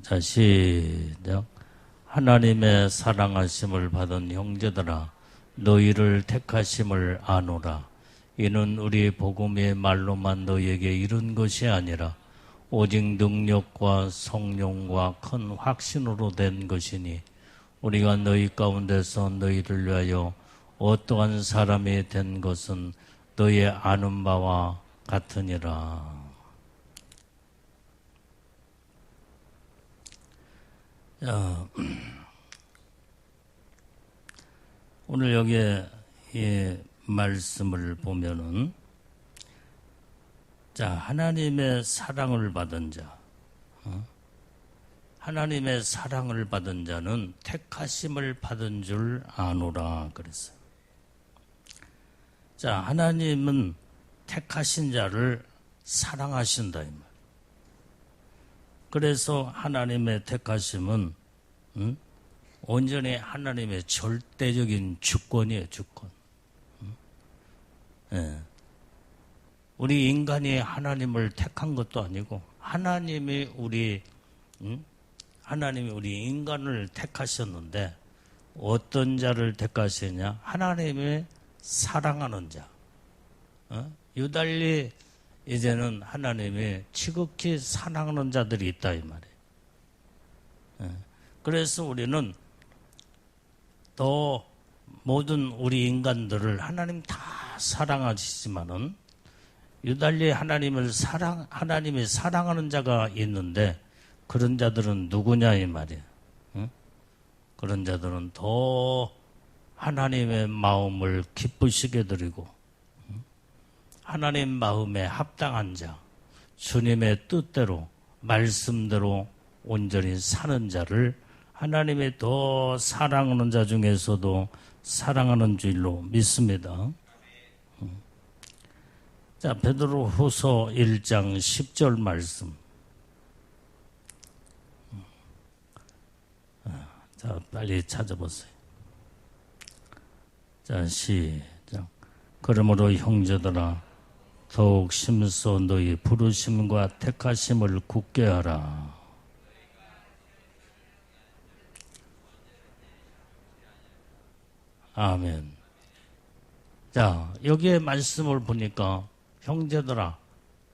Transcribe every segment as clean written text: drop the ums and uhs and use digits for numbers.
자, 시작. 하나님의 사랑하심을 받은 형제들아, 너희를 택하심을 아노라. 이는 우리 복음의 말로만 너희에게 이른 것이 아니라 오직 능력과 성령과 큰 확신으로 된 것이니, 우리가 너희 가운데서 너희를 위하여 어떠한 사람이 된 것은 너희 아는 바와 같으니라. 자, 오늘 여기에 이 말씀을 보면은, 자, 하나님의 사랑을 받은 자, 하나님의 사랑을 받은 자는 택하심을 받은 줄 아노라 그랬어요. 자, 하나님은 택하신 자를 사랑하신다 이 말. 그래서 하나님의 택하심은 온전히 하나님의 절대적인 주권이에요, 주권. 예. 우리 인간이 하나님을 택한 것도 아니고 하나님이 우리 인간을 택하셨는데, 어떤 자를 택하시냐? 하나님의 사랑하는 자. 유달리 이제는 하나님이 지극히 사랑하는 자들이 있다 이 말이에요. 그래서 우리는 또 모든 우리 인간들을 하나님 다 사랑하시지만은 유달리 하나님이 사랑하는 자가 있는데, 그런 자들은 누구냐 이 말이에요. 그런 자들은 더 하나님의 마음을 기쁘시게 드리고 하나님 마음에 합당한 자, 주님의 뜻대로 말씀대로 온전히 사는 자를 하나님이 더 사랑하는 자 중에서도 사랑하는 줄로 믿습니다. 자, 베드로후서 1장 10절 말씀. 자, 빨리 찾아보세요. 자, 시작. 그러므로 형제들아, 더욱 심써 너희 부르심과 택하심을 굳게 하라. 아멘. 자, 여기에 말씀을 보니까 형제들아,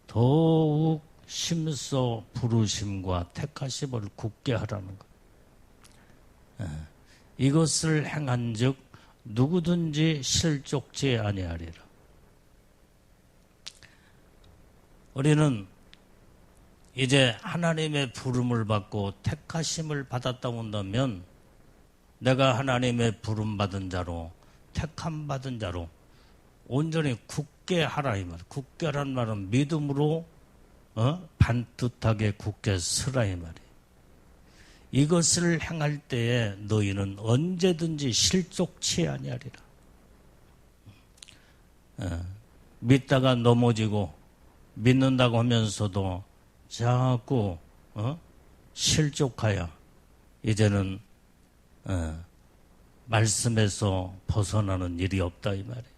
더욱 심써 부르심과 택하심을 굳게 하라는 것. 이것을 행한즉 누구든지 실족치 아니하리라. 우리는 이제 하나님의 부름을 받고 택하심을 받았다 온다면, 내가 하나님의 부름 받은 자로, 택함 받은 자로 온전히 굳게 하라 이 말. 굳게 하라는 말은 믿음으로 반듯하게 굳게 서라 이 말이에요. 이것을 행할 때에 너희는 언제든지 실족치 아니하리라. 믿다가 넘어지고 믿는다고 하면서도 자꾸 실족하여 이제는 말씀에서 벗어나는 일이 없다 이 말이에요.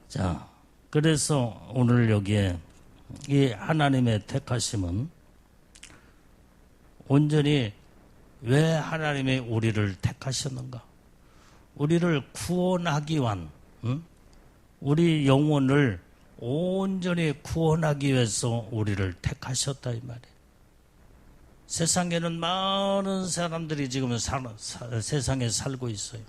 자, 그래서 오늘 여기에 이 하나님의 택하심은 온전히 왜 하나님이 우리를 택하셨는가? 우리를 구원하기 위한, 우리 영혼을 온전히 구원하기 위해서 우리를 택하셨다 이 말이에요. 세상에는 많은 사람들이 지금 세상에 살고 있어요.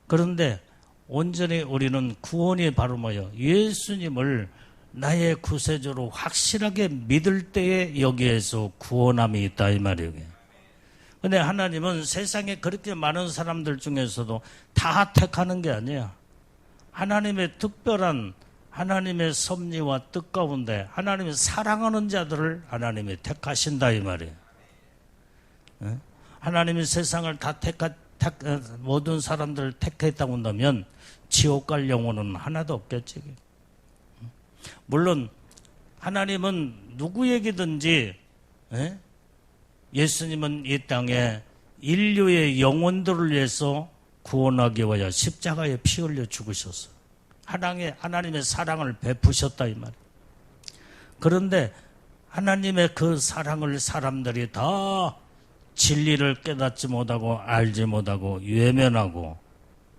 그런데 온전히 우리는 구원이 바로 뭐예요? 예수님을 나의 구세주로 확실하게 믿을 때에 여기에서 구원함이 있다 이 말이에요. 근데 하나님은 세상에 그렇게 많은 사람들 중에서도 다 택하는 게 아니야. 하나님의 특별한 하나님의 섭리와 뜻 가운데 하나님이 사랑하는 자들을 하나님이 택하신다 이 말이에요. 하나님이 세상을 다 모든 사람들을 택했다고 한다면 지옥 갈 영혼은 하나도 없겠지. 물론 하나님은 누구에게든지, 예수님은 이 땅에 인류의 영혼들을 위해서 구원하기 위하여 십자가에 피 흘려 죽으셨어요. 하나님의 사랑을 베푸셨다 이 말이에요. 그런데 하나님의 그 사랑을 사람들이 다 진리를 깨닫지 못하고 알지 못하고 외면하고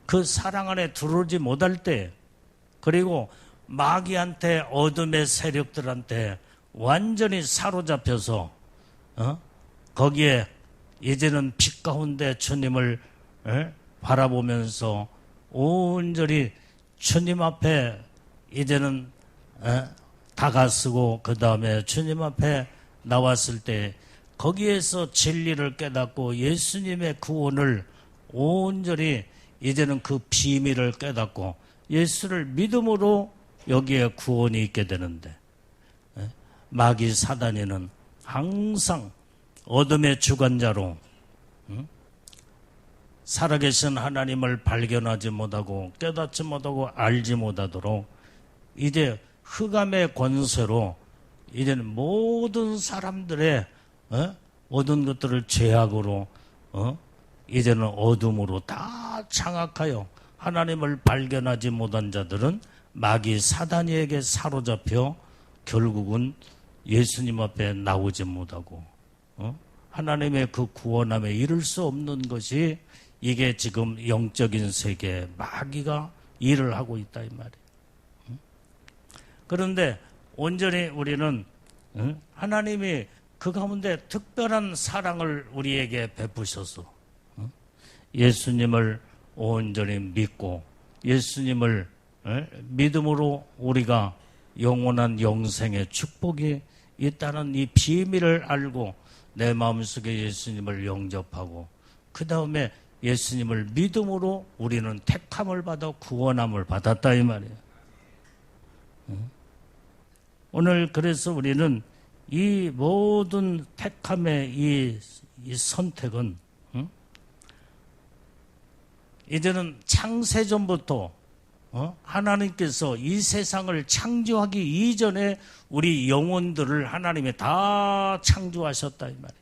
그 사랑 안에 들어오지 못할 때, 그리고 마귀한테, 어둠의 세력들한테 완전히 사로잡혀서 거기에 이제는 빛 가운데 주님을 바라보면서 온전히 주님 앞에 이제는 다가서고 그 다음에 주님 앞에 나왔을 때 거기에서 진리를 깨닫고 예수님의 구원을 온전히 이제는 그 비밀을 깨닫고 예수를 믿음으로 여기에 구원이 있게 되는데, 마귀 사단이는 항상 어둠의 주관자로 살아계신 하나님을 발견하지 못하고 깨닫지 못하고 알지 못하도록 이제 흑암의 권세로 이제는 모든 사람들의 모든 것들을 죄악으로 이제는 어둠으로 다 장악하여 하나님을 발견하지 못한 자들은 마귀 사단이에게 사로잡혀 결국은 예수님 앞에 나오지 못하고 하나님의 그 구원함에 이를 수 없는 것이, 이게 지금 영적인 세계에 마귀가 일을 하고 있다 이 말이에요. 그런데 온전히 우리는 하나님이 그 가운데 특별한 사랑을 우리에게 베푸셔서 예수님을 온전히 믿고 예수님을 믿음으로 우리가 영원한 영생의 축복이 있다는 이 비밀을 알고 내 마음속에 예수님을 영접하고 그 다음에 예수님을 믿음으로 우리는 택함을 받아 구원함을 받았다 이 말이에요. 오늘 그래서 우리는 이 모든 택함의 이 선택은 이제는 창세전부터 하나님께서 이 세상을 창조하기 이전에 우리 영혼들을 하나님이 다 창조하셨다 이 말이에요.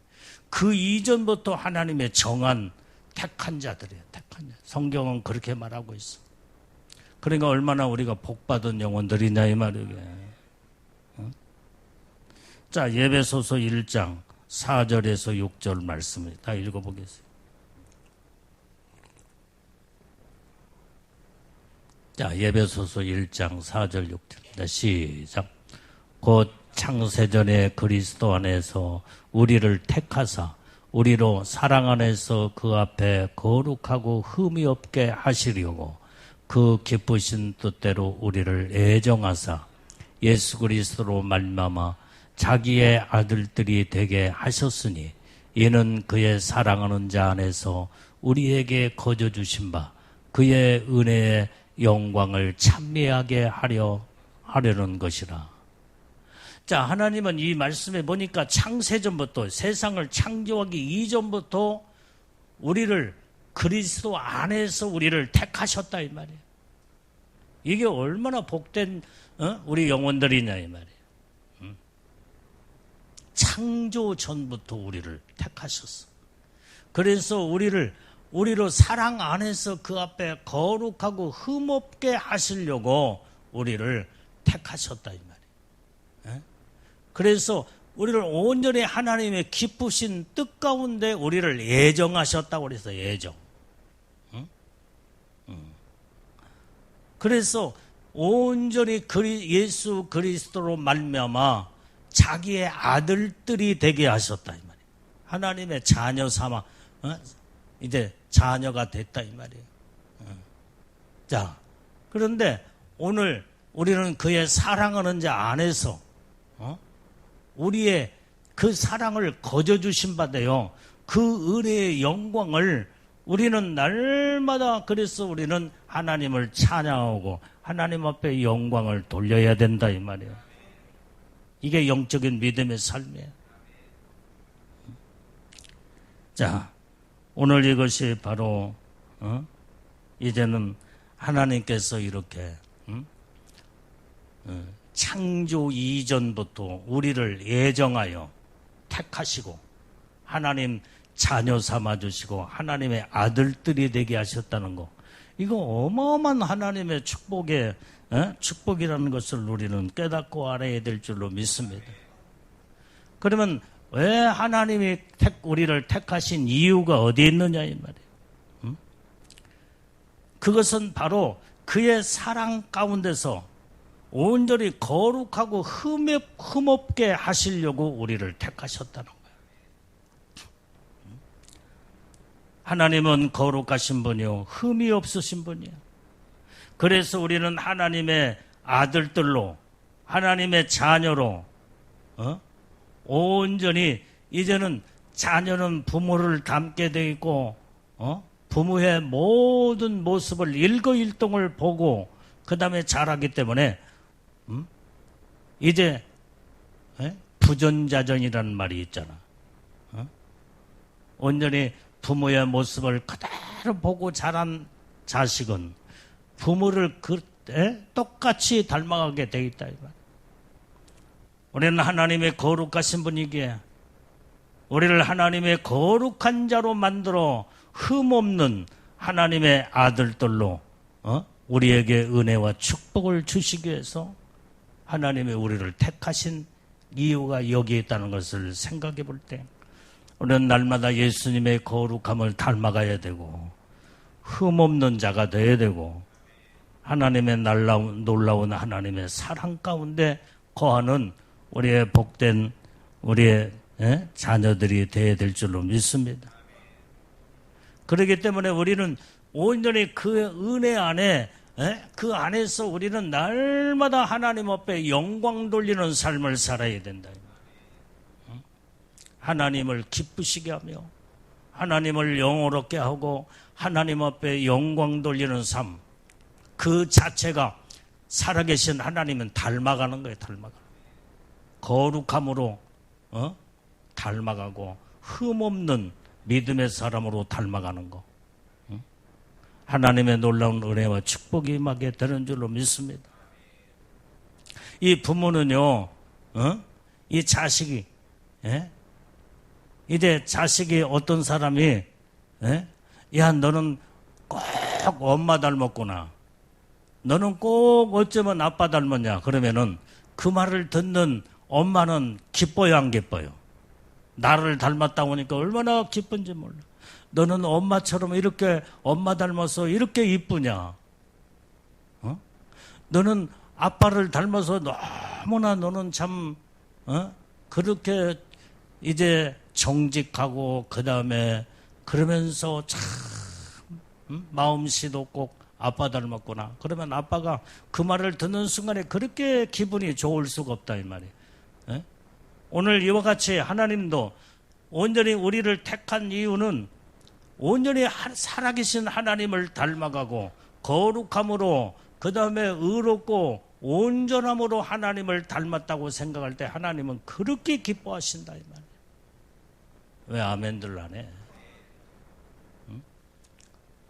그 이전부터 하나님의 정한 택한 자들이에요. 택한 자. 성경은 그렇게 말하고 있어. 그러니까 얼마나 우리가 복받은 영혼들이냐 이 말이에요. 자, 에베소서 1장 4절에서 6절 말씀을 다 읽어보겠습니다. 자, 에베소서 1장 4절 6절 시작. 곧 창세전에 그리스도 안에서 우리를 택하사 우리로 사랑 안에서 그 앞에 거룩하고 흠이 없게 하시려고 그 기쁘신 뜻대로 우리를 애정하사 예수 그리스도로 말미암아 자기의 아들들이 되게 하셨으니 이는 그의 사랑하는 자 안에서 우리에게 거저 주신 바 그의 은혜의 영광을 찬미하게 하려는 것이라. 자, 하나님은 이 말씀에 보니까 창세전부터, 세상을 창조하기 이전부터 우리를 그리스도 안에서 우리를 택하셨다 이 말이에요. 이게 얼마나 복된 우리 영혼들이냐 이 말이에요. 창조 전부터 우리를 택하셨어. 그래서 우리로 사랑 안에서 그 앞에 거룩하고 흠없게 하시려고 우리를 택하셨다 이 말이에요. 그래서 우리를 온전히 하나님의 기쁘신 뜻 가운데 우리를 예정하셨다고 그래서 예정. 그래서 온전히 예수 그리스도로 말미암아 자기의 아들들이 되게 하셨다 이 말이에요. 하나님의 자녀 삼아 이제 자녀가 됐다 이 말이에요. 자, 그런데 오늘 우리는 그의 사랑하는 자 안에서 우리의 그 사랑을 거저 주신 바되요 그 은혜의 영광을 우리는 날마다, 그래서 우리는 하나님을 찬양하고 하나님 앞에 영광을 돌려야 된다 이 말이에요. 이게 영적인 믿음의 삶이에요. 자, 오늘 이것이 바로 이제는 하나님께서 이렇게 창조 이전부터 우리를 예정하여 택하시고 하나님 자녀 삼아주시고 하나님의 아들들이 되게 하셨다는 거, 이거 어마어마한 하나님의 축복의 축복이라는 것을 우리는 깨닫고 알아야 될 줄로 믿습니다. 그러면 왜 하나님이 우리를 택하신 이유가 어디에 있느냐 이 말이에요. 그것은 바로 그의 사랑 가운데서 온전히 거룩하고 흠없게 하시려고 우리를 택하셨다는 거예요. 하나님은 거룩하신 분이요 흠이 없으신 분이에요. 그래서 우리는 하나님의 아들들로 하나님의 자녀로 온전히 이제는 자녀는 부모를 닮게 되어 있고 부모의 모든 모습을 일거일동을 보고 그 다음에 자라기 때문에 이제 부전자전이라는 말이 있잖아. 온전히 부모의 모습을 그대로 보고 자란 자식은 부모를 똑같이 닮아가게 되어 있다. 우리는 하나님의 거룩하신 분이기에 우리를 하나님의 거룩한 자로 만들어 흠없는 하나님의 아들들로 우리에게 은혜와 축복을 주시기 위해서 하나님의 우리를 택하신 이유가 여기에 있다는 것을 생각해 볼 때 우리는 날마다 예수님의 거룩함을 닮아가야 되고 흠없는 자가 되어야 되고 하나님의 놀라운 하나님의 사랑 가운데 거하는 우리의 복된 우리의 자녀들이 되어야 될 줄로 믿습니다. 그렇기 때문에 우리는 온전히 그 은혜 안에 그 안에서 우리는 날마다 하나님 앞에 영광 돌리는 삶을 살아야 된다. 하나님을 기쁘시게 하며 하나님을 영화롭게 하고 하나님 앞에 영광 돌리는 삶 그 자체가 살아계신 하나님은 닮아가는 거예요. 닮아가는 거룩함으로 닮아가고 흠없는 믿음의 사람으로 닮아가는 거 하나님의 놀라운 은혜와 축복이 임하게 되는 줄로 믿습니다. 이 부모는요 이 자식이 이제 자식이 어떤 사람이 야 너는 꼭 엄마 닮았구나 너는 꼭 어쩌면 아빠 닮았냐 그러면은 그 말을 듣는 엄마는 기뻐요 안 기뻐요? 나를 닮았다고 하니까 얼마나 기쁜지 몰라. 너는 엄마처럼 이렇게 엄마 닮아서 이렇게 이쁘냐? 너는 아빠를 닮아서 너무나 너는 참 그렇게 이제 정직하고 그 다음에 그러면서 참 마음씨도 꼭 아빠 닮았구나. 그러면 아빠가 그 말을 듣는 순간에 그렇게 기분이 좋을 수가 없다 이 말이에요. 오늘 이와 같이 하나님도 온전히 우리를 택한 이유는 온전히 살아계신 하나님을 닮아가고 거룩함으로 그 다음에 의롭고 온전함으로 하나님을 닮았다고 생각할 때 하나님은 그렇게 기뻐하신다 이 말이에요. 왜 아멘들 안 해?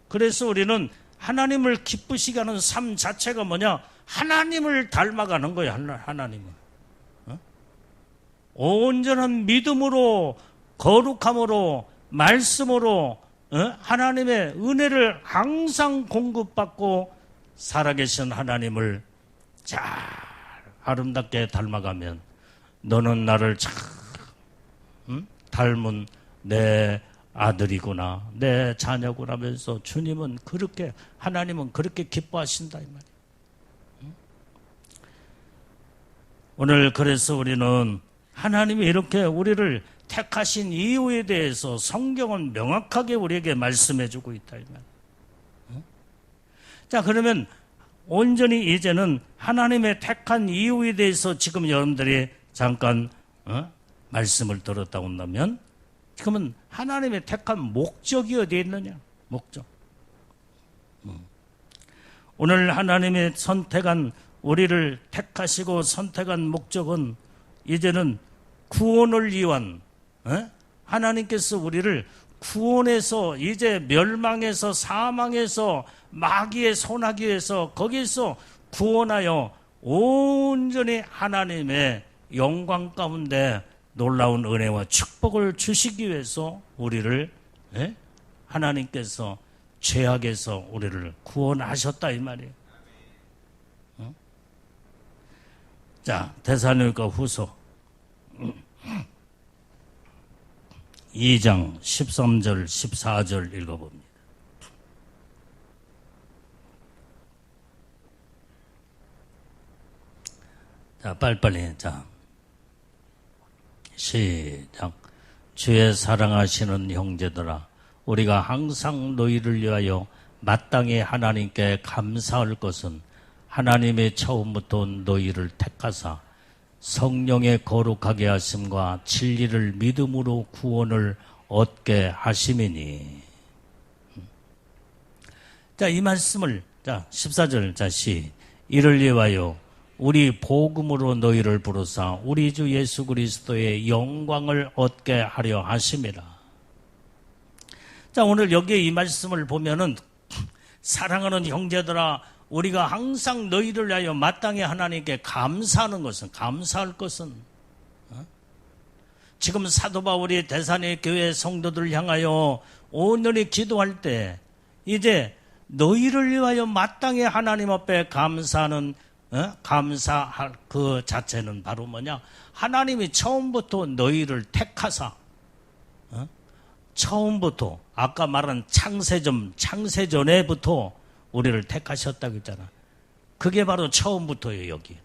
그래서 우리는 하나님을 기쁘시게 하는 삶 자체가 뭐냐? 하나님을 닮아가는 거예요. 하나님은 온전한 믿음으로 거룩함으로 말씀으로 하나님의 은혜를 항상 공급받고 살아계신 하나님을 잘 아름답게 닮아가면 너는 나를 참 닮은 내 아들이구나 내 자녀구나 하면서 주님은 그렇게 하나님은 그렇게 기뻐하신다 이 말이에요. 오늘 그래서 우리는 하나님이 이렇게 우리를 택하신 이유에 대해서 성경은 명확하게 우리에게 말씀해 주고 있다 이 말이에요. 자 그러면 온전히 이제는 하나님의 택한 이유에 대해서 지금 여러분들이 잠깐 말씀을 들었다 온다면 그러면 하나님의 택한 목적이 어디에 있느냐? 목적. 오늘 하나님의 선택한 우리를 택하시고 선택한 목적은 이제는 구원을 위한 하나님께서 우리를 구원해서 이제 멸망에서 사망에서 마귀의 손아귀에서 거기서 구원하여 온전히 하나님의 영광 가운데 놀라운 은혜와 축복을 주시기 위해서 우리를 하나님께서 죄악에서 우리를 구원하셨다 이 말이에요. 자, 데살로니가 후서 2장 13절 14절 읽어봅니다. 자, 빨리빨리. 자, 시작. 주의 사랑하시는 형제들아, 우리가 항상 너희를 위하여 마땅히 하나님께 감사할 것은 하나님의 처음부터 너희를 택하사 성령의 거룩하게 하심과 진리를 믿음으로 구원을 얻게 하심이니. 자, 이 말씀을, 자, 14절, 자, 이를 위하여 우리 복음으로 너희를 부르사 우리 주 예수 그리스도의 영광을 얻게 하려 하심이라. 자, 오늘 여기에 이 말씀을 보면은 사랑하는 형제들아, 우리가 항상 너희를 위하여 마땅히 하나님께 감사하는 것은, 감사할 것은, 지금 사도 바울이 데살로니가 교회 성도들을 향하여 온전히 기도할 때 이제 너희를 위하여 마땅히 하나님 앞에 감사하는, 감사할 그 자체는 바로 뭐냐? 하나님이 처음부터 너희를 택하사, 처음부터 아까 말한 창세전에부터 우리를 택하셨다고 했잖아. 그게 바로 처음부터예요. 여기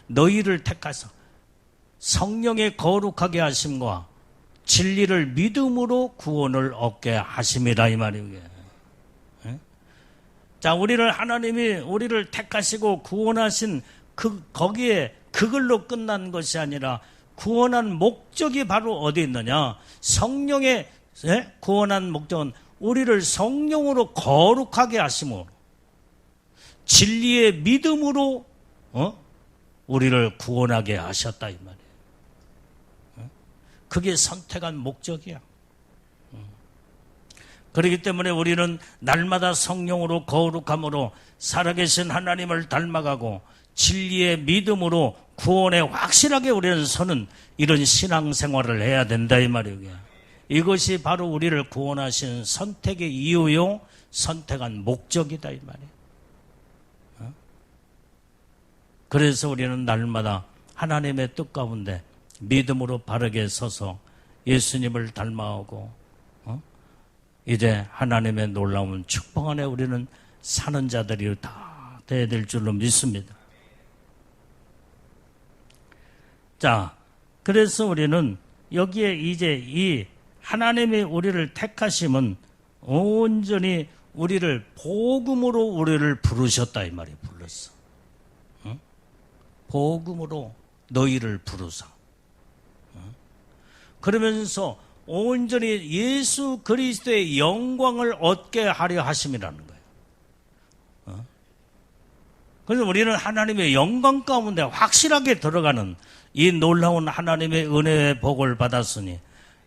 너희를 택하사 성령의 거룩하게 하심과 진리를 믿음으로 구원을 얻게 하심이라, 이 말이에요. 자, 하나님이 우리를 택하시고 구원하신 거기에 그걸로 끝난 것이 아니라 구원한 목적이 바로 어디 있느냐? 성령의 구원한 목적은 우리를 성령으로 거룩하게 하심으로 진리의 믿음으로 우리를 구원하게 하셨다, 이 말이에요. 그게 선택한 목적이야. 그렇기 때문에 우리는 날마다 성령으로 거룩함으로 살아계신 하나님을 닮아가고 진리의 믿음으로 구원에 확실하게 우리는 서는 이런 신앙생활을 해야 된다, 이 말이에요. 이것이 바로 우리를 구원하신 선택의 이유요, 선택한 목적이다, 이 말이에요. 그래서 우리는 날마다 하나님의 뜻 가운데 믿음으로 바르게 서서 예수님을 닮아오고 이제 하나님의 놀라운 축복 안에 우리는 사는 자들이 다 돼야 될 줄로 믿습니다. 자, 그래서 우리는 여기에 이제 이 하나님이 우리를 택하심은 온전히 우리를 복음으로 우리를 부르셨다, 이 말이에요. 불렀어. 복음으로 너희를 부르사. 그러면서 온전히 예수 그리스도의 영광을 얻게 하려 하심이라는 거예요. 그래서 우리는 하나님의 영광 가운데 확실하게 들어가는 이 놀라운 하나님의 은혜의 복을 받았으니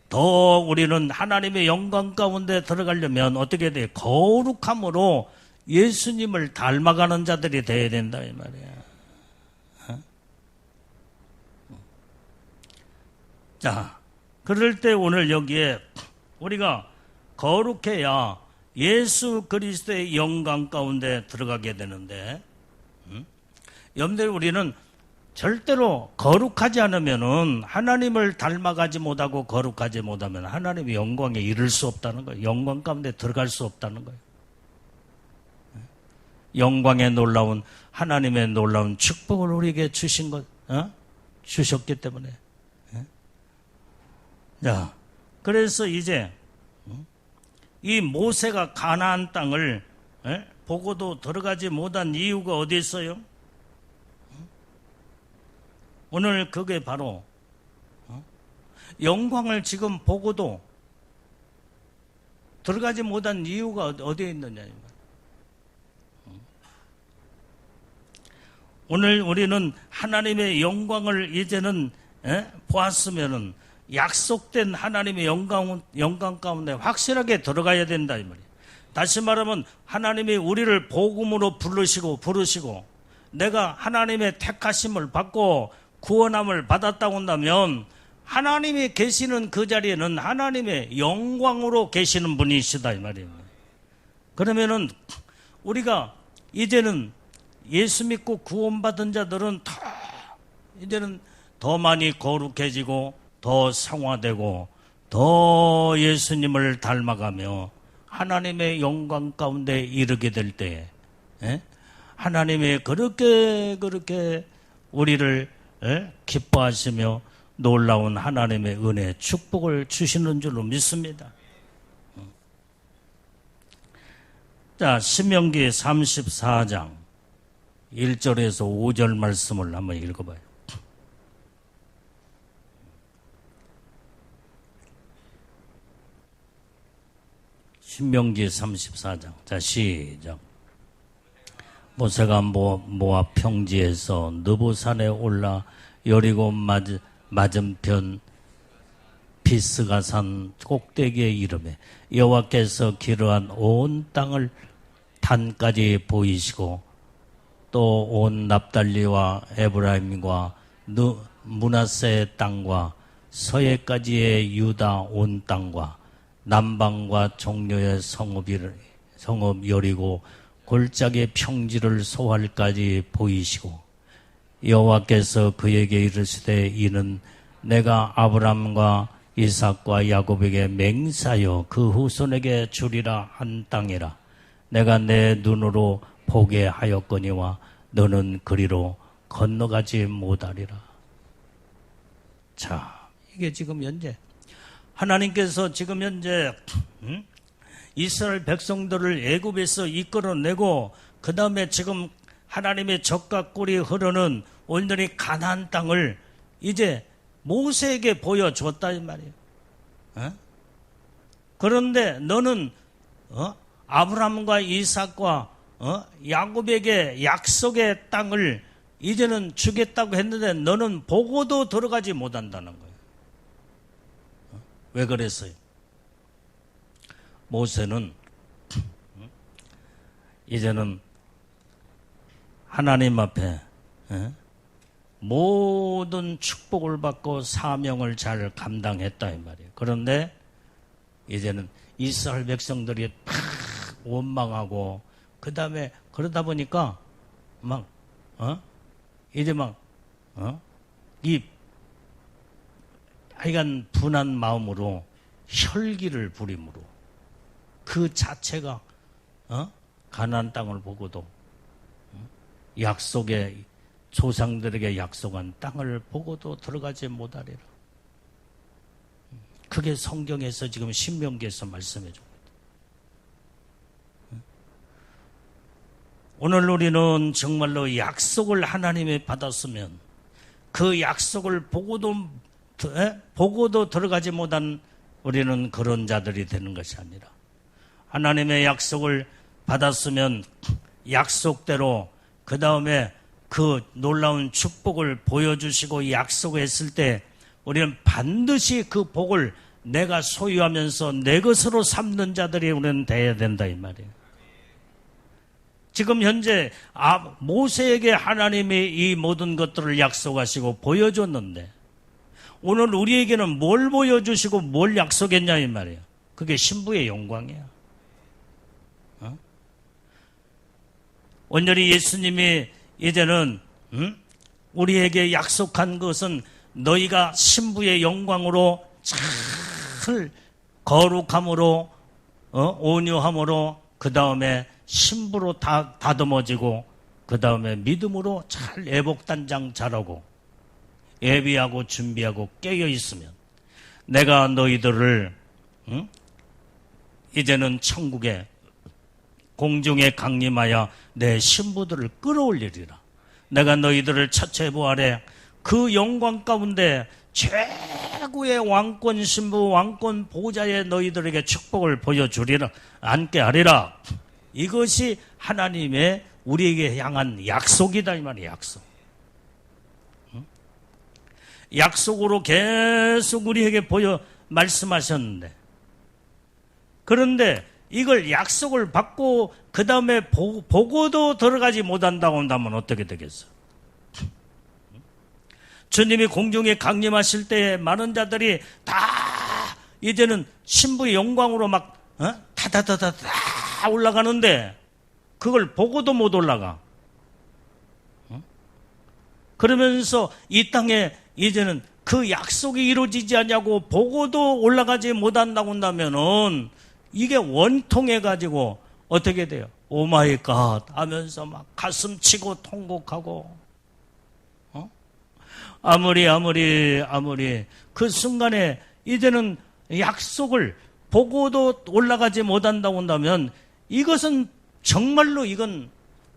더 우리는 하나님의 영광 가운데 들어가려면 어떻게 돼요? 거룩함으로 예수님을 닮아가는 자들이 돼야 된다, 이 말이야. 자, 그럴 때 오늘 여기에 우리가 거룩해야 예수 그리스도의 영광 가운데 들어가게 되는데, 여러분들 우리는 절대로 거룩하지 않으면은 하나님을 닮아가지 못하고 거룩하지 못하면 하나님의 영광에 이를 수 없다는 거예요. 영광 가운데 들어갈 수 없다는 거예요. 영광의 놀라운 하나님의 놀라운 축복을 우리에게 주신 것, 주셨기 때문에. 자, 그래서 이제 이 모세가 가나안 땅을 보고도 들어가지 못한 이유가 어디 있어요? 오늘 그게 바로 영광을 지금 보고도 들어가지 못한 이유가 어디에 있느냐. 오늘 우리는 하나님의 영광을 이제는 보았으면은 약속된 하나님의 영광 가운데 확실하게 들어가야 된다, 이 말이에요. 다시 말하면 하나님이 우리를 복음으로 부르시고 내가 하나님의 택하심을 받고 구원함을 받았다고 한다면 하나님이 계시는 그 자리에는 하나님의 영광으로 계시는 분이시다, 이 말이에요. 그러면은 우리가 이제는 예수 믿고 구원받은 자들은 이제는 더 많이 거룩해지고 더 성화되고 더 예수님을 닮아가며 하나님의 영광 가운데 이르게 될 때에 하나님이 그렇게 우리를 기뻐하시며 놀라운 하나님의 은혜, 축복을 주시는 줄로 믿습니다. 자, 신명기 34장 1절에서 5절 말씀을 한번 읽어봐요. 신명기 34장. 자, 시작. 모세가 모압 평지에서 느보산에 올라 여리고 맞은편 비스가산 꼭대기에 이르매 여호와께서 기르한 온 땅을 단까지 보이시고 또 온 납달리와 에브라임과 므낫세의 땅과 서해까지의 유다 온 땅과 남방과 종려의 성읍 여리고 골짜기의 평지를 소할까지 보이시고 여호와께서 그에게 이르시되 이는 내가 아브람과 이삭과 야곱에게 맹세하여 그 후손에게 주리라 한 땅이라. 내가 내 눈으로 보게 하였거니와 너는 그리로 건너가지 못하리라. 자, 이게 지금 현재 하나님께서 지금 현재 이스라엘 백성들을 애굽에서 이끌어내고 그 다음에 지금 하나님의 젖과 꿀이 흐르는 온전히 가나안 땅을 이제 모세에게 보여줬다 이 말이에요. 그런데 너는 아브라함과 이삭과 야곱에게 약속의 땅을 이제는 주겠다고 했는데 너는 보고도 들어가지 못한다는 거예요. 왜 그랬어요? 모세는 이제는 하나님 앞에 모든 축복을 받고 사명을 잘 감당했다 이 말이에요. 그런데 이제는 이스라엘 백성들이 막 원망하고 그 다음에 그러다 보니까 막 이제 막 이 하여간 분한 마음으로 혈기를 부림으로 그 자체가 가나안 땅을 보고도 약속의 조상들에게 약속한 땅을 보고도 들어가지 못하리라. 그게 성경에서 지금 신명기에서 말씀해 줍니다. 오늘 우리는 정말로 약속을 하나님이 받았으면 그 약속을 보고도 들어가지 못한 우리는 그런 자들이 되는 것이 아니라 하나님의 약속을 받았으면 약속대로 그 다음에 그 놀라운 축복을 보여주시고 약속했을 때 우리는 반드시 그 복을 내가 소유하면서 내 것으로 삼는 자들이 우리는 돼야 된다 이 말이에요. 지금 현재 모세에게 하나님이 이 모든 것들을 약속하시고 보여줬는데 오늘 우리에게는 뭘 보여주시고 뭘 약속했냐 이 말이에요. 그게 신부의 영광이야. 온전히 예수님이 이제는 우리에게 약속한 것은 너희가 신부의 영광으로 잘 거룩함으로 온유함으로 그 다음에 신부로 다듬어지고 그 다음에 믿음으로 잘 애복단장 잘하고 예비하고 준비하고 깨어 있으면 내가 너희들을 이제는 천국에 공중에 강림하여 내 신부들을 끌어올리리라. 내가 너희들을 첫째 부활에 그 영광 가운데 최고의 왕권 신부 왕권 보좌에 너희들에게 축복을 보여주리라 앉게 하리라. 이것이 하나님의 우리에게 향한 약속이다 이 말이에요. 약속. 약속으로 계속 우리에게 말씀하셨는데 그런데 이걸 약속을 받고 그 다음에 보고도 들어가지 못한다고 한다면 어떻게 되겠어? 주님이 공중에 강림하실 때 많은 자들이 다 이제는 신부의 영광으로 막 다다다다 올라가는데 그걸 보고도 못 올라가. 그러면서 이 땅에 이제는 그 약속이 이루어지지 않냐고 보고도 올라가지 못한다고 한다면은 이게 원통해가지고 어떻게 돼요? 오마이 갓 하면서 막 가슴 치고 통곡하고, 아무리 그 순간에 이제는 약속을 보고도 올라가지 못한다고 한다면 이것은 정말로 이건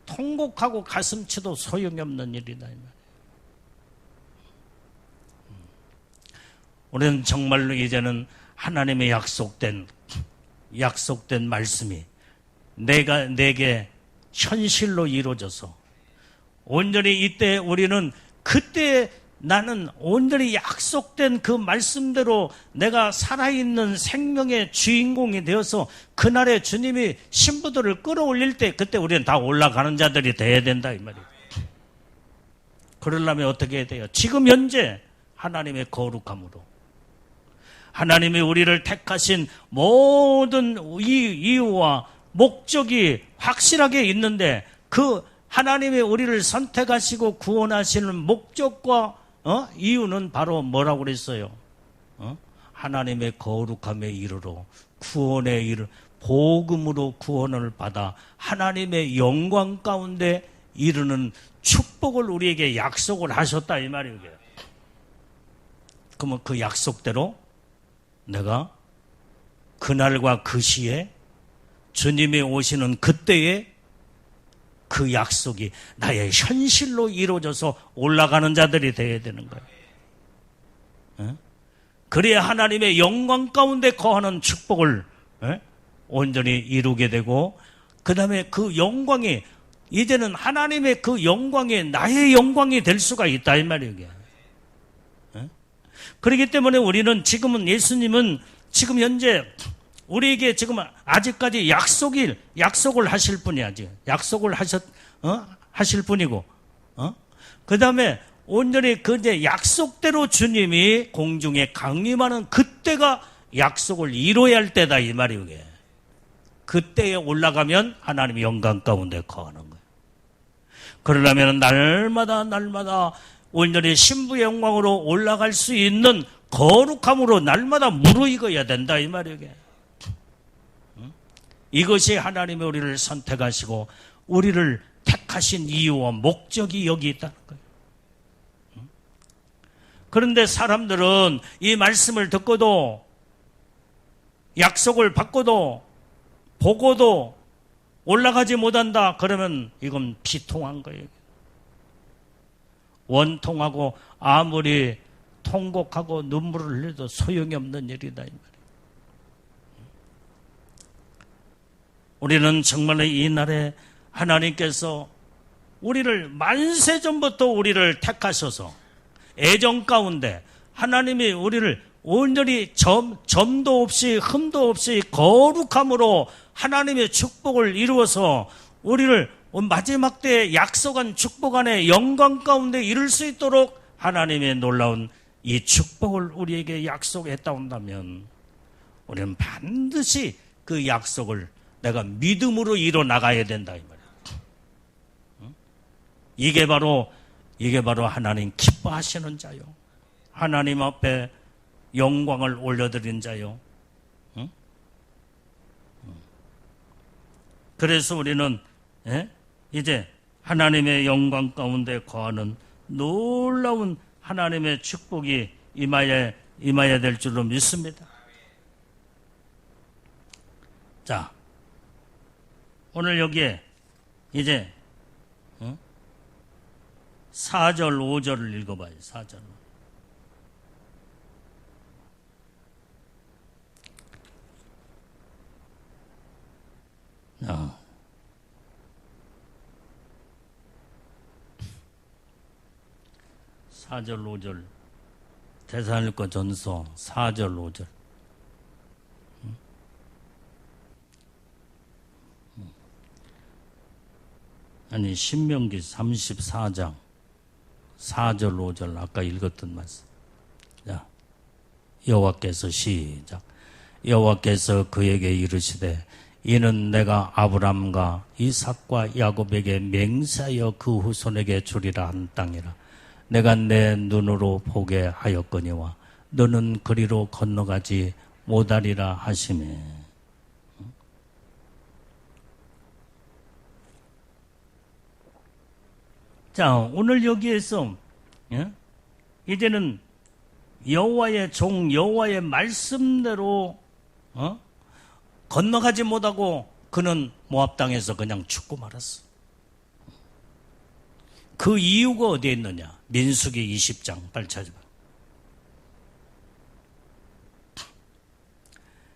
통곡하고 가슴 치도 소용이 없는 일이다 이 말이에요. 우리는 정말로 이제는 하나님의 약속된 말씀이 내게 현실로 이루어져서 온전히 이때 우리는 그때 나는 온전히 약속된 그 말씀대로 내가 살아있는 생명의 주인공이 되어서 그날에 주님이 신부들을 끌어올릴 때 그때 우리는 다 올라가는 자들이 돼야 된다 이 말이에요. 그러려면 어떻게 해야 돼요? 지금 현재 하나님의 거룩함으로 하나님이 우리를 택하신 모든 이유와 목적이 확실하게 있는데 그 하나님이 우리를 선택하시고 구원하시는 목적과 이유는 바로 뭐라고 그랬어요? 하나님의 거룩함에 이르러 구원에 이르러 복음으로 구원을 받아 하나님의 영광 가운데 이르는 축복을 우리에게 약속을 하셨다 이 말이에요. 그러면 그 약속대로 내가 그날과 그 시에 주님이 오시는 그때에 그 약속이 나의 현실로 이루어져서 올라가는 자들이 되어야 되는 거예요. 그래야 하나님의 영광 가운데 거하는 축복을 온전히 이루게 되고, 그 다음에 그 영광이 이제는 하나님의 그 영광이 나의 영광이 될 수가 있다 이 말이에요. 그렇기 때문에 우리는 지금은 예수님은 지금 현재 우리에게 지금 아직까지 약속을 하실 분이야. 약속을 하실 분이고, 그 다음에 온전히 그 이제 약속대로 주님이 공중에 강림하는 그때가 약속을 이루어야 할 때다 이 말이에요. 그때에 올라가면 하나님의 영광 가운데 거하는 거예요. 그러려면 날마다 온전히 신부의 영광으로 올라갈 수 있는 거룩함으로 날마다 무르익어야 된다 이 말이에요. 이것이 하나님이 우리를 선택하시고 우리를 택하신 이유와 목적이 여기 있다는 거예요. 그런데 사람들은 이 말씀을 듣고도 약속을 받고도 보고도 올라가지 못한다 그러면 이건 비통한 거예요. 원통하고 아무리 통곡하고 눈물을 흘려도 소용이 없는 일이다 이 말이에요. 우리는 정말로 이 날에 하나님께서 우리를 만세전부터 우리를 택하셔서 애정 가운데 하나님이 우리를 온전히 점도 없이 흠도 없이 거룩함으로 하나님의 축복을 이루어서 우리를 마지막 때에 약속한 축복 안에 영광 가운데 이룰 수 있도록 하나님의 놀라운 이 축복을 우리에게 약속했다 온다면 우리는 반드시 그 약속을 내가 믿음으로 이뤄나가야 된다 이 말이에요. 이게 바로 하나님 기뻐하시는 자요. 하나님 앞에 영광을 올려드린 자요. 그래서 우리는 이제 하나님의 영광 가운데 거하는 놀라운 하나님의 축복이 임하여야 될 줄로 믿습니다. 자, 오늘 여기에 이제 4절, 5절을 읽어봐요. 4절. 자, 4절, 5절. 데살로니가 전서 4절, 5절. 아니, 신명기 34장 4절, 5절 아까 읽었던 말씀. 자, 여호와께서 시작. 여호와께서 그에게 이르시되 이는 내가 아브람과 이삭과 야곱에게 맹세하여 그 후손에게 주리라 한 땅이라. 내가 내 눈으로 보게 하였거니와 너는 그리로 건너가지 못하리라 하시매. 자, 오늘 여기에서 이제는 여호와의 종 여호와의 말씀대로 건너가지 못하고 그는 모압 땅에서 그냥 죽고 말았어. 그 이유가 어디에 있느냐? 민수기 20장 빨리 찾아봐.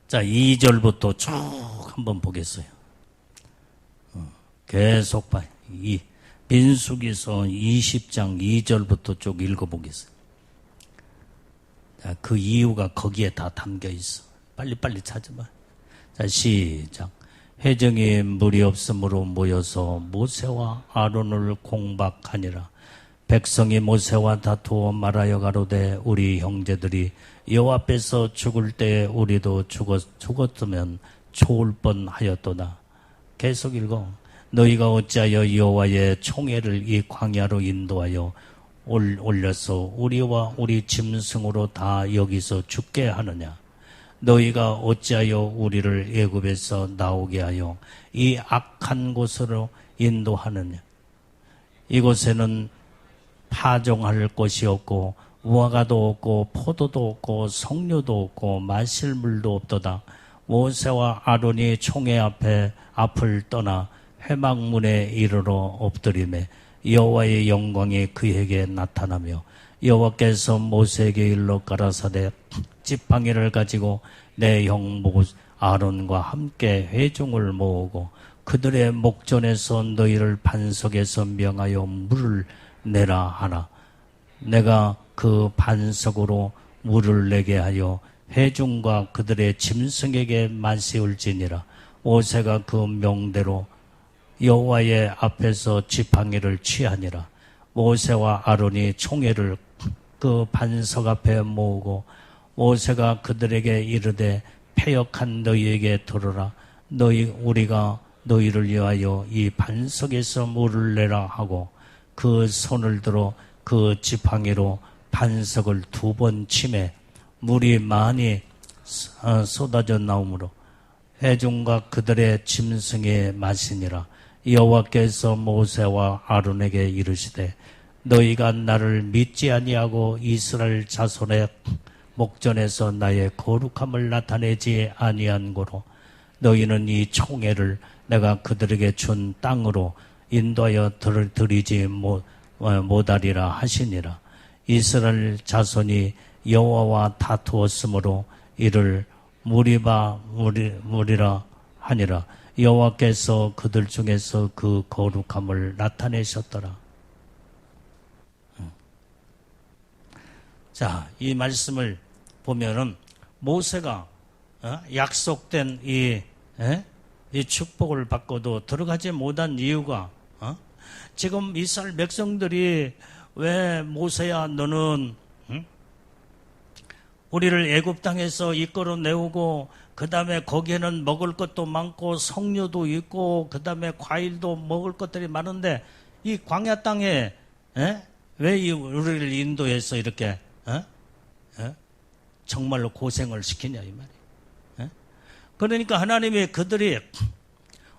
자, 2절부터 쭉 한번 보겠어요. 계속 봐요. 이 민수기서 20장 2절부터 쭉 읽어보겠어요. 자, 그 이유가 거기에 다 담겨 있어. 빨리빨리 찾아봐. 자, 시작. 회중이 물이 없으므로 모여서 모세와 아론을 공박하니라. 백성이 모세와 다투어 말하여 가로되 우리 형제들이 여호와 앞에서 죽을 때에 우리도 죽었으면 좋을 뻔하였도다. 계속 읽어. 너희가 어찌하여 여호와의 총애를 이 광야로 인도하여 올려서 우리와 우리 짐승으로 다 여기서 죽게 하느냐. 너희가 어찌하여 우리를 애굽에서 나오게 하여 이 악한 곳으로 인도하느냐. 이곳에는 파종할 곳이 없고 무화과도 없고 포도도 없고 석류도 없고 마실 물도 없도다. 모세와 아론이 총회 앞을 떠나 회막문에 이르러 엎드리매 여호와의 영광이 그에게 나타나며 여호와께서 모세에게 일러 가라사대 지팡이를 가지고 내 형 아론과 함께 회중을 모으고 그들의 목전에서 너희를 반석에서 명하여 물을 내라 하나. 내가 그 반석으로 물을 내게 하여 회중과 그들의 짐승에게 마시울지니라. 모세가 그 명대로 여호와의 앞에서 지팡이를 취하니라. 모세와 아론이 총회를 그 반석 앞에 모으고 모세가 그들에게 이르되 패역한 너희에게 들으라. 우리가 너희를 위하여 이 반석에서 물을 내라 하고 그 손을 들어 그 지팡이로 반석을 2번 치매 물이 많이 쏟아져 나오므로 회중과 그들의 짐승에 마시니라. 여호와께서 모세와 아론에게 이르시되 너희가 나를 믿지 아니하고 이스라엘 자손의 목전에서 나의 거룩함을 나타내지 아니한 고로 너희는 이 총회를 내가 그들에게 준 땅으로 인도하여 들이지 못하리라 하시니라. 이스라엘 자손이 여호와와 다투었으므로 이를 무리라 하니라. 여호와께서 그들 중에서 그 거룩함을 나타내셨더라. 자, 이 말씀을 보면은 모세가 약속된 이 축복을 받고도 들어가지 못한 이유가 지금 이스라엘 백성들이 왜 모세야 너는 우리를 애굽 땅에서 이끌어 내오고 그 다음에 거기에는 먹을 것도 많고 석류도 있고 그 다음에 과일도 먹을 것들이 많은데 이 광야 땅에 왜 우리를 인도해서 이렇게 정말로 고생을 시키냐 이 말이에요. 그러니까 하나님이 그들이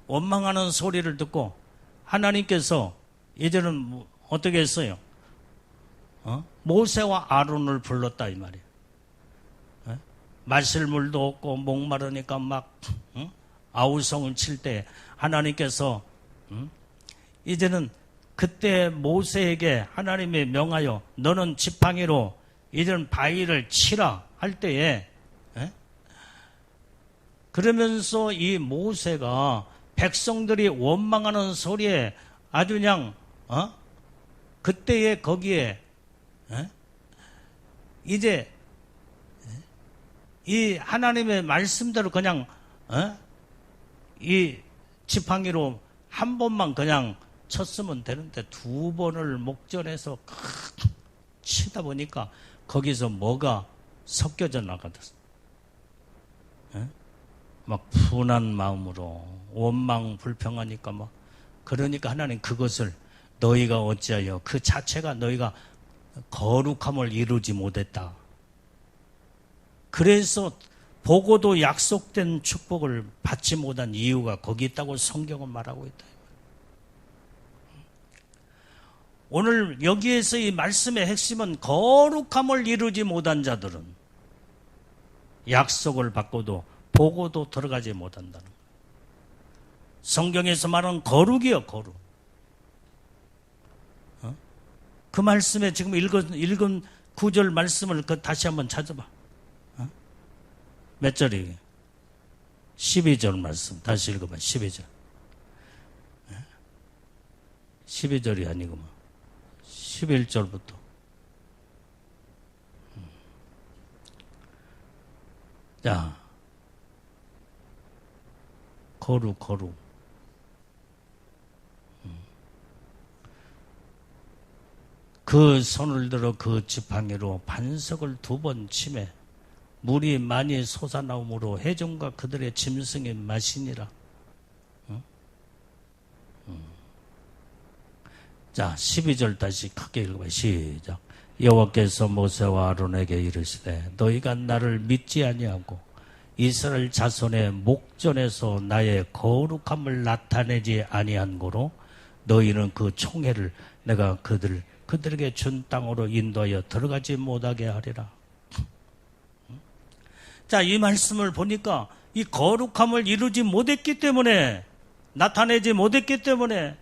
원망하는 소리를 듣고 하나님께서 이제는 어떻게 했어요? 모세와 아론을 불렀다 이 말이에요. 마실 물도 없고 목마르니까 막 아우성을 칠 때 하나님께서 이제는 그때 모세에게 하나님이 명하여 너는 지팡이로 이제는 바위를 치라 할 때에 그러면서 이 모세가 백성들이 원망하는 소리에 아주 그냥 그때에 거기에 이제 이 하나님의 말씀대로 그냥 이 지팡이로 한 번만 그냥 쳤으면 되는데 2번을 목전에서 치다 보니까 거기서 뭐가 섞여져 나가졌어. 막 분한 마음으로 원망 불평하니까 막 그러니까 하나님 그것을 너희가 어찌하여 그 자체가 너희가 거룩함을 이루지 못했다. 그래서 보고도 약속된 축복을 받지 못한 이유가 거기 있다고 성경은 말하고 있다. 오늘 여기에서 이 말씀의 핵심은 거룩함을 이루지 못한 자들은 약속을 받고도 보고도 들어가지 못한다는 거예요. 성경에서 말하는 거룩이요, 거룩. 그 말씀에 지금 읽은 9절 말씀을 다시 한번 찾아봐. 몇 절이에요? 12절 말씀 다시 읽어봐. 12절. 12절이 아니구만. 11절부터. 자, 거룩. 그 손을 들어 그 지팡이로 반석을 2번 치매 물이 많이 솟아나오므로 해종과 그들의 짐승이 마시니라. 자, 12절 다시 크게 읽어봐. 시작. 여호와께서 모세와 아론에게 이르시되 너희가 나를 믿지 아니하고 이스라엘 자손의 목전에서 나의 거룩함을 나타내지 아니한 고로 너희는 그 총회를 내가 그들에게 준 땅으로 인도하여 들어가지 못하게 하리라. 자, 이 말씀을 보니까 이 거룩함을 이루지 못했기 때문에, 나타내지 못했기 때문에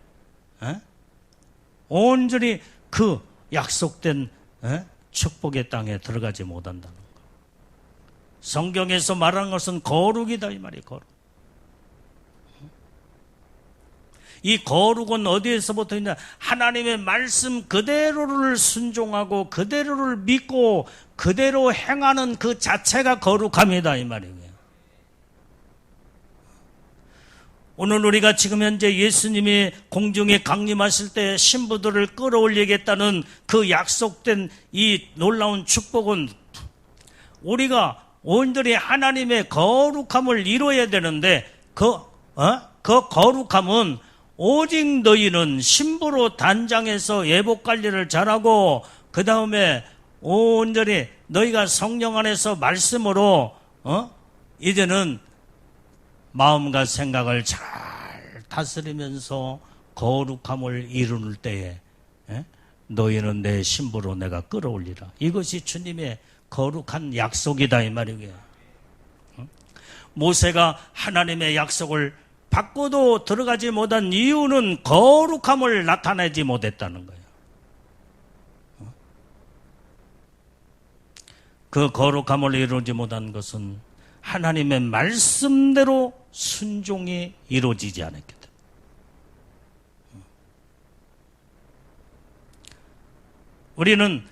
온전히 그 약속된 축복의 땅에 들어가지 못한다는 거. 성경에서 말하는 것은 거룩이다 이 말이에요. 거룩. 이 거룩은 어디에서부터 있냐? 하나님의 말씀 그대로를 순종하고 그대로를 믿고 그대로 행하는 그 자체가 거룩함이다 이 말이에요. 오늘 우리가 지금 현재 예수님이 공중에 강림하실 때 신부들을 끌어올리겠다는 그 약속된 이 놀라운 축복은 우리가 온전히 하나님의 거룩함을 이루어야 되는데 그 거룩함은 오직 너희는 신부로 단장해서 예복 관리를 잘하고 그 다음에 온전히 너희가 성령 안에서 말씀으로 이제는 마음과 생각을 잘 다스리면서 거룩함을 이루는 때에 너희는 내 신부로 내가 끌어올리라. 이것이 주님의 거룩한 약속이다 이 말이에요. 모세가 하나님의 약속을 받고도 들어가지 못한 이유는 거룩함을 나타내지 못했다는 거예요. 그 거룩함을 이루지 못한 것은 하나님의 말씀대로 순종이 이루어지지 않았기 때문에. 우리는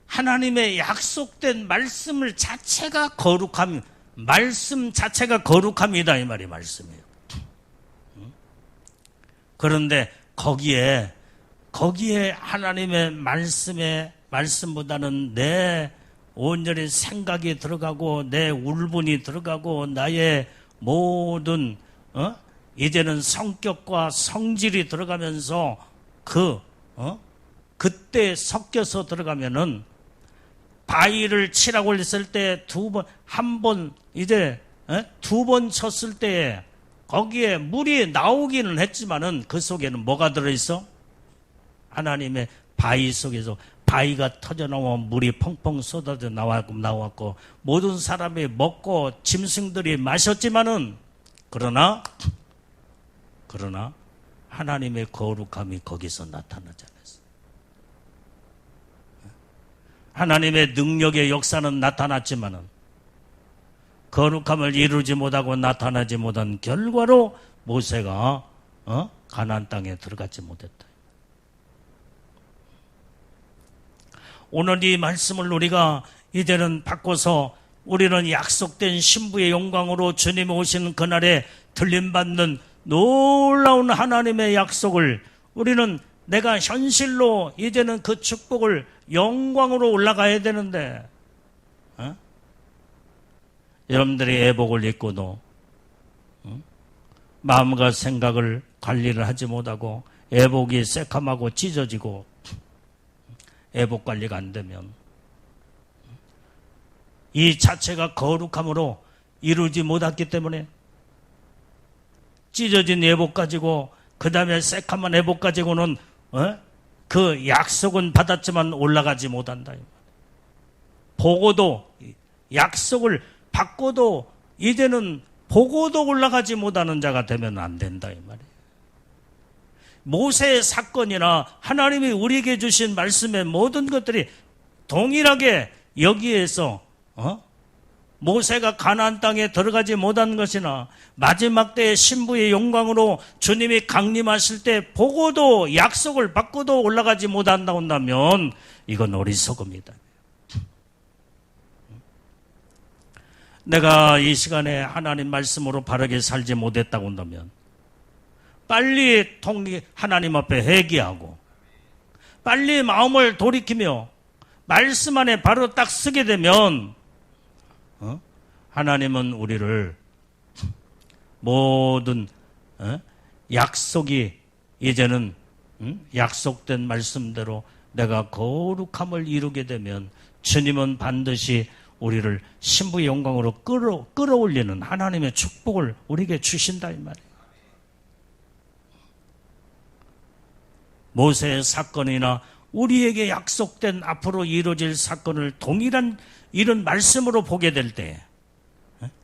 하나님의 약속된 말씀을 자체가 거룩함, 말씀 자체가 거룩함이다 이 말이 말씀이에요. 그런데 거기에 하나님의 말씀보다는 내 온전히 생각이 들어가고 내 울분이 들어가고 나의 모든 이제는 성격과 성질이 들어가면서 그때 섞여서 들어가면은 바위를 치라고 했을 때 두 번 쳤을 때에 거기에 물이 나오기는 했지만은 그 속에는 뭐가 들어있어? 하나님의 바위 속에서 바위가 터져나와 물이 펑펑 쏟아져 나왔고 모든 사람이 먹고 짐승들이 마셨지만은 그러나 하나님의 거룩함이 거기서 나타나지 않았어요. 하나님의 능력의 역사는 나타났지만은 거룩함을 이루지 못하고 나타나지 못한 결과로 모세가 가나안 땅에 들어가지 못했다. 오늘 이 말씀을 우리가 이제는 바꿔서 우리는 약속된 신부의 영광으로 주님 오시는 그날에 들림받는 놀라운 하나님의 약속을 우리는 내가 현실로 이제는 그 축복을 영광으로 올라가야 되는데 여러분들이 애복을 입고도 마음과 생각을 관리를 하지 못하고 애복이 새카마고 찢어지고 애복 관리가 안 되면 이 자체가 거룩함으로 이루지 못했기 때문에 찢어진 애복 가지고 그 다음에 새카만 애복 가지고는 그 약속은 받았지만 올라가지 못한다. 보고도 약속을 받고도 이제는 보고도 올라가지 못하는 자가 되면 안 된다 이 말이에요. 모세의 사건이나 하나님이 우리에게 주신 말씀의 모든 것들이 동일하게 여기에서 모세가 가나안 땅에 들어가지 못한 것이나 마지막 때의 신부의 영광으로 주님이 강림하실 때 보고도 약속을 받고도 올라가지 못한다고 한다면 이건 어리석음이다. 내가 이 시간에 하나님 말씀으로 바르게 살지 못했다고 한다면 빨리 하나님 앞에 회개하고 빨리 마음을 돌이키며 말씀 안에 바로 딱 쓰게 되면 하나님은 우리를 모든 약속이 이제는 약속된 말씀대로 내가 거룩함을 이루게 되면 주님은 반드시 우리를 신부의 영광으로 끌어올리는 하나님의 축복을 우리에게 주신다 이 말이에요. 모세의 사건이나 우리에게 약속된 앞으로 이루어질 사건을 동일한 이런 말씀으로 보게 될 때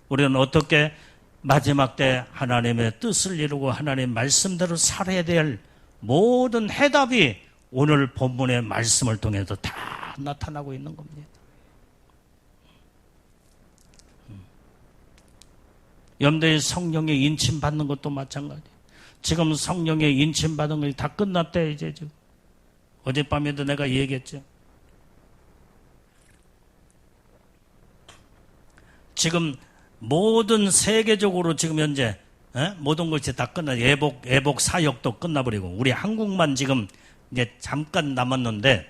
우리는 어떻게 마지막 때 하나님의 뜻을 이루고 하나님의 말씀대로 살아야 될 모든 해답이 오늘 본문의 말씀을 통해서 다 나타나고 있는 겁니다. 염두에 성령의 인침 받는 것도 마찬가지예요. 지금 성령의 인침 받은 것이 다 끝났대 이제 지금. 어젯밤에도 내가 얘기했죠. 지금 모든 세계적으로 지금 현재 모든 것이 다 끝나. 애복 사역도 끝나버리고 우리 한국만 지금 이제 잠깐 남았는데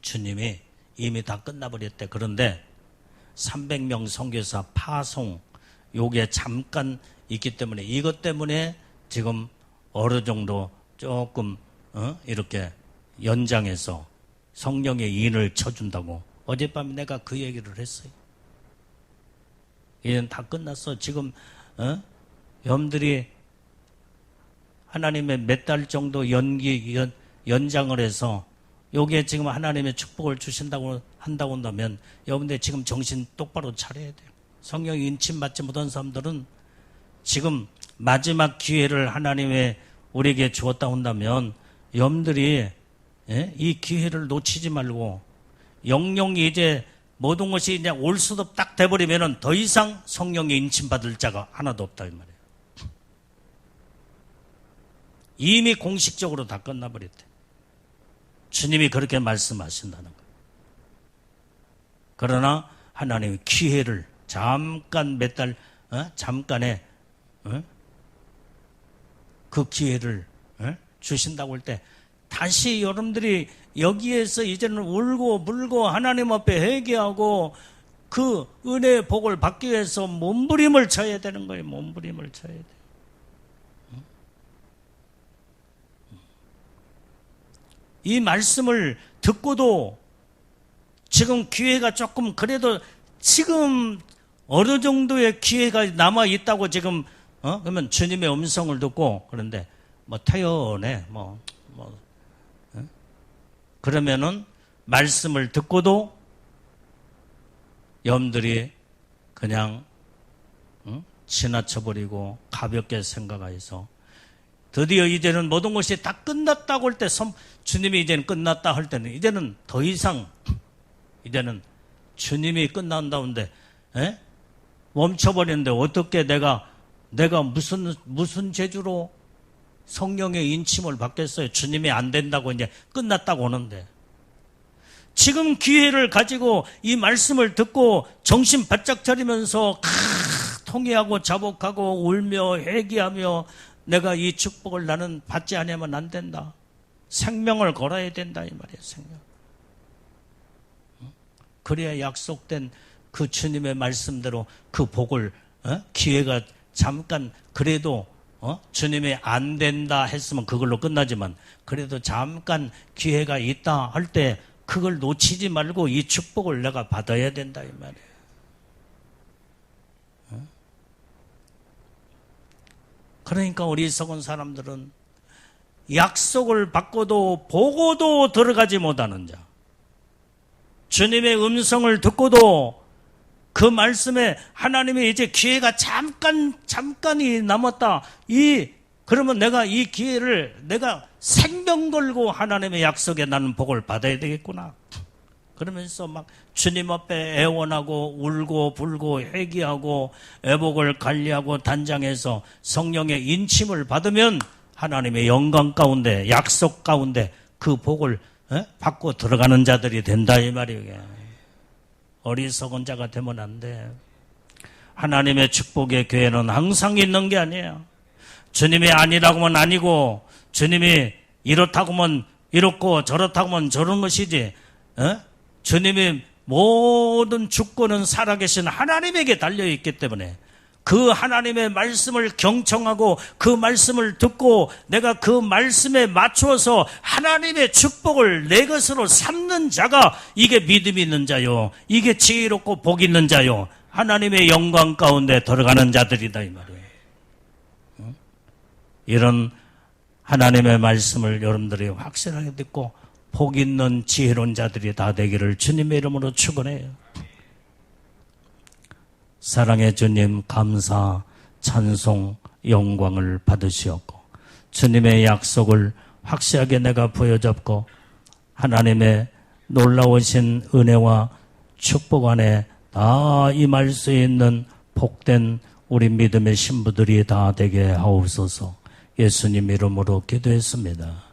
주님이 이미 다 끝나버렸대. 그런데 300명 선교사 파송 요게 잠깐 있기 때문에 이것 때문에 지금 어느 정도 조금 이렇게 연장해서 성령의 인을 쳐준다고 어젯밤에 내가 그 얘기를 했어요. 이제는 다 끝났어. 지금 여러분들이 하나님의 몇 달 정도 연장을 해서 요게 지금 하나님의 축복을 주신다고 한다고 한다면 여러분들 지금 정신 똑바로 차려야 돼요. 성령 인침 받지 못한 사람들은 지금 마지막 기회를 하나님의 우리에게 주었다 한다면 여러분들이 이 기회를 놓치지 말고 영영이 이제 모든 것이 이제 올 수도 딱 돼버리면 더 이상 성령의 인침 받을 자가 하나도 없다 이 말이에요. 이미 공식적으로 다 끝나버렸대. 주님이 그렇게 말씀하신다는 거예요. 그러나 하나님의 기회를 잠깐 몇 달 잠깐의 그 기회를 주신다고 할 때 다시 여러분들이 여기에서 이제는 울고 물고 하나님 앞에 회개하고 그 은혜의 복을 받기 위해서 몸부림을 쳐야 되는 거예요. 몸부림을 쳐야 돼요. 이 말씀을 듣고도 지금 기회가 조금 그래도 지금 어느 정도의 기회가 남아 있다고 지금 그러면 주님의 음성을 듣고 그런데 뭐 태연해 그러면은 말씀을 듣고도 여러분들이 그냥 지나쳐버리고 가볍게 생각해서 드디어 이제는 모든 것이 다 끝났다고 할 때 주님이 이제는 끝났다 할 때는 이제는 더 이상 이제는 주님이 끝난다는데 멈춰버리는데 어떻게 내가 무슨 재주로 성령의 인침을 받겠어요? 주님이 안 된다고 이제 끝났다고 하는데 지금 기회를 가지고 이 말씀을 듣고 정신 바짝 차리면서 통회하고 자복하고 울며 회개하며 내가 이 축복을 나는 받지 않으면 안 된다. 생명을 걸어야 된다 이 말이에요. 생명. 그래야 약속된 그 주님의 말씀대로 그 복을 기회가 잠깐 그래도 주님이 안 된다 했으면 그걸로 끝나지만 그래도 잠깐 기회가 있다 할 때 그걸 놓치지 말고 이 축복을 내가 받아야 된다 이 말이에요. 그러니까 어리석은 사람들은 약속을 받고도 보고도 들어가지 못하는 자, 주님의 음성을 듣고도 그 말씀에 하나님의 이제 기회가 잠깐이 남았다. 그러면 내가 이 기회를 내가 생명 걸고 하나님의 약속에 나는 복을 받아야 되겠구나. 그러면서 막 주님 앞에 애원하고 울고 불고 회개하고 애복을 관리하고 단장해서 성령의 인침을 받으면 하나님의 영광 가운데 약속 가운데 그 복을 받고 들어가는 자들이 된다 이 말이에요. 어리석은 자가 되면 안 돼. 하나님의 축복의 교회는 항상 있는 게 아니에요. 주님이 아니라고 하면 아니고 주님이 이렇다고 하면 이렇고 저렇다고 하면 저런 것이지. 주님의 모든 주권은 살아계신 하나님에게 달려있기 때문에 그 하나님의 말씀을 경청하고 그 말씀을 듣고 내가 그 말씀에 맞추어서 하나님의 축복을 내 것으로 삼는 자가 이게 믿음이 있는 자요. 이게 지혜롭고 복 있는 자요. 하나님의 영광 가운데 들어가는 자들이다 이 말이에요. 이런 하나님의 말씀을 여러분들이 확실하게 듣고 복 있는 지혜로운 자들이 다 되기를 주님의 이름으로 축원해요. 사랑의 주님 감사 찬송 영광을 받으시었고 주님의 약속을 확실하게 내가 부여잡고 하나님의 놀라우신 은혜와 축복 안에 다 임할 수 있는 복된 우리 믿음의 신부들이 다 되게 하옵소서. 예수님 이름으로 기도했습니다.